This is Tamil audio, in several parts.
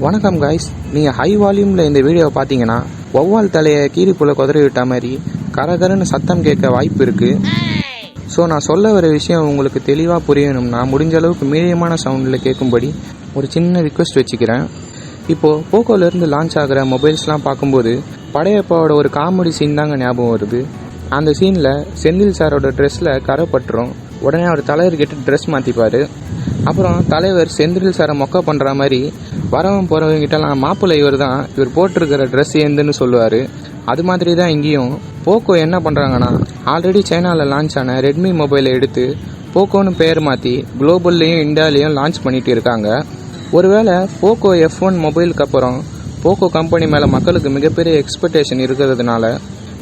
வணக்கம் காய்ஸ், நீங்கள் ஹை வால்யூமில் இந்த வீடியோவை பார்த்தீங்கன்னா வௌவால் தலையை கீரிப்புள்ள குதறி விட்ட மாதிரி கரகரன்னு சத்தம் கேட்க வாய்ப்பு இருக்குது. ஸோ நான் சொல்ல வர விஷயம் உங்களுக்கு தெளிவாக புரியணும்னா முடிஞ்ச அளவுக்கு மீடியமான சவுண்டில் கேட்கும்படி ஒரு சின்ன ரிக்வெஸ்ட் வச்சுக்கிறேன். இப்போது போக்கோலேருந்து லான்ச் ஆகிற மொபைல்ஸ்லாம் பார்க்கும்போது படையப்பாவோட ஒரு காமெடி சீன் தாங்க ஞாபகம் வருது. அந்த சீனில் செந்தில் சாரோட ட்ரெஸ்ஸில் கரை பட்டுரும். உடனே அவர் தலைவர்கிட்ட ட்ரெஸ் மாற்றிப்பார். அப்புறம் தலைவர் செந்தில் சாரை மொக்க பண்ணுற மாதிரி வரவன் போகிறவங்கிட்டலாம் மாப்பிள்ளை இவர் தான், இவர் போட்டிருக்கிற ட்ரெஸ் ஏந்துன்னு சொல்லுவார். அது மாதிரி தான் இங்கேயும் போக்கோ என்ன பண்ணுறாங்கன்னா, ஆல்ரெடி சைனாவில் லான்ச் ஆன ரெட்மி மொபைலை எடுத்து போக்கோன்னு பேர் மாற்றி குளோபல்லையும் இந்தியாவிலையும் லான்ச் பண்ணிகிட்டு இருக்காங்க. ஒருவேளை போக்கோ F1 மொபைலுக்கு அப்புறம் போக்கோ கம்பெனி மேலே மக்களுக்கு மிகப்பெரிய எக்ஸ்பெக்டேஷன் இருக்கிறதுனால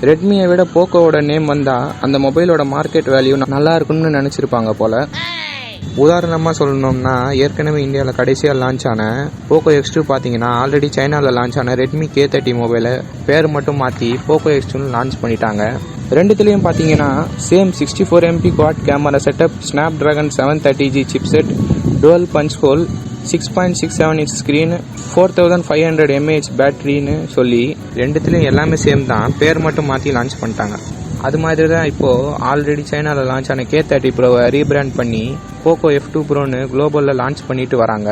ரெட்மியை விட போக்கோவோட நேம் வந்தால் அந்த மொபைலோட மார்க்கெட் வேல்யூ நல்லா இருக்குன்னு நினச்சிருப்பாங்க போல். உதாரணமாக சொல்லணும்னா, ஏற்கனவே இந்தியாவில் கடைசியாக லான்ச் ஆன போக்கோ F2 பார்த்தீங்கன்னா ஆல்ரெடி சைனாவில் லான்ச் ஆன ரெட்மி K30 மொபைலை பேர் மட்டும் மாற்றி போக்கோ F2 லான்ச் பண்ணிட்டாங்க. ரெண்டுத்துலேயும் பார்த்தீங்கன்னா same 64 MP quad camera setup, Snapdragon 730G சிப்செட், dual punch hole, 6.67 inch screen, 4500 mAh பேட்டரின்னு சொல்லி ரெண்டுத்துலேயும் எல்லாமே சேம் தான், பேர் மட்டும் மாற்றி லான்ச் பண்ணிட்டாங்க. அது மாதிரி தான் இப்போது ஆல்ரெடி சைனாவில் லான்ச் ஆன K30 ப்ரோவை ரீபிராண்ட் பண்ணி Poco F2 ப்ரோன்னு குளோபலில் லான்ச் பண்ணிட்டு வராங்க.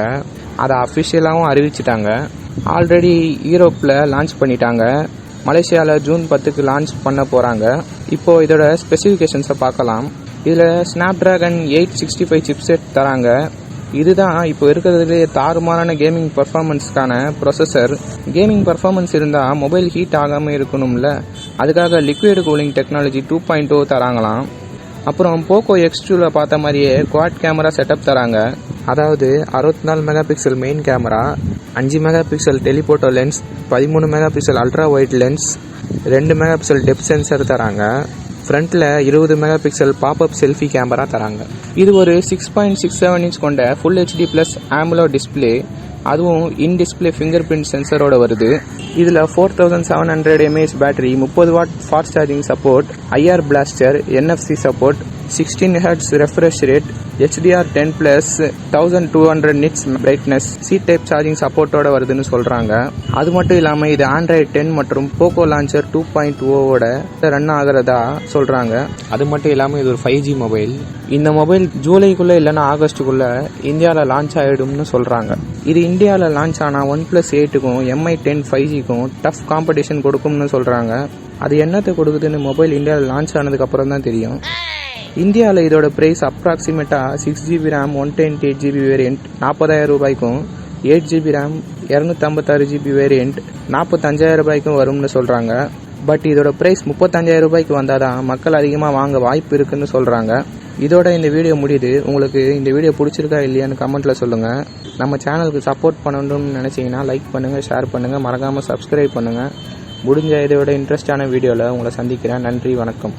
அதை அஃபிஷியலாகவும் அறிவிச்சிட்டாங்க. ஆல்ரெடி யூரோப்பில் லான்ச் பண்ணிட்டாங்க. மலேசியாவில் ஜூன் 10க்கு லான்ச் பண்ண போகிறாங்க. இப்போது இதோட ஸ்பெசிஃபிகேஷன்ஸை பார்க்கலாம். இதில் ஸ்னாப் டிராகன் 865 சிப்செட் தராங்க. இதுதான் இப்போ இருக்கிறதுலே தாறுமாறான கேமிங் பர்ஃபார்மன்ஸ்க்கான ப்ரொசஸர். கேமிங் பர்ஃபார்மன்ஸ் இருந்தால் மொபைல் ஹீட் ஆகாமல் இருக்கணும்ல, அதுக்காக லிக்விட் கூலிங் டெக்னாலஜி 2.0 தராங்களாம். அப்புறம் போக்கோ X2ல பார்த்த மாதிரியே குவாட் கேமரா செட்டப் தராங்க. அதாவது 64 mega pixel main camera, 5 mega pixel telephoto lens, 13 mega pixel ultrawide lens, 2 mega pixel depth sensor தராங்க. ஃப்ரண்ட்டில் 20 mega pixel pop-up selfie camera தராங்க. இது ஒரு 6.67 இன்ச் கொண்ட fullhd ப்ளஸ் amoled டிஸ்பிளே, அதுவும் இன் டிஸ்பிளே ஃபிங்கர் பிரிண்ட் சென்சரோட வருது. இதில் 4700 mAh battery, 30 watt fast charging support, IR blaster, NFC support, 16 Hz refresh rate, HDR10+, 1200 nits brightness, C type charging சப்போர்ட்டோட வருதுன்னு சொல்கிறாங்க. அது மட்டும் இல்லாமல் இது Android 10 மற்றும் போக்கோ லான்ச்சர் 2.0வோட ரன் ஆகிறதா சொல்கிறாங்க. அது மட்டும் இல்லாமல் இது ஒரு 5G மொபைல். இந்த மொபைல் ஜூலைக்குள்ளே இல்லைன்னா ஆகஸ்ட்டுக்குள்ளே இந்தியாவில் லான்ச் ஆகிடும்னு சொல்கிறாங்க. இது இந்தியாவில் லான்ச் ஆனால் OnePlus 8க்கும் MI 10 5Gக்கும் டஃப் காம்படிஷன் கொடுக்கும்னு சொல்கிறாங்க. அது என்னத்தை கொடுக்குதுன்னு மொபைல் இந்தியாவில் லான்ச் ஆனதுக்கப்புறம் தான் தெரியும். இந்தியாவில் இதோட ப்ரைஸ் அப்ராக்சிமேட்டாக 6GB RAM 128GB வேரியண்ட் 40,000 ரூபாய்க்கும், 8GB RAM 256GB வேரியண்ட் 45,000 ரூபாய்க்கும் வரும்னு சொல்கிறாங்க. பட் இதோட ப்ரைஸ் 35,000 ரூபாய்க்கு வந்தால் தான் மக்கள் அதிகமாக வாங்க வாய்ப்பு இருக்குன்னு சொல்கிறாங்க. இதோட இந்த வீடியோ முடியுது. உங்களுக்கு இந்த வீடியோ பிடிச்சிருக்கா இல்லையான்னு கமெண்ட்டில் சொல்லுங்கள். நம்ம சேனலுக்கு சப்போர்ட் பண்ணணும்னு நினச்சிங்கன்னா லைக் பண்ணுங்கள், ஷேர் பண்ணுங்கள், மறக்காமல் சப்ஸ்கிரைப் பண்ணுங்கள். முடிஞ்ச இதோட இன்ட்ரெஸ்டான வீடியோவில் உங்களை சந்திக்கிறேன். நன்றி, வணக்கம்.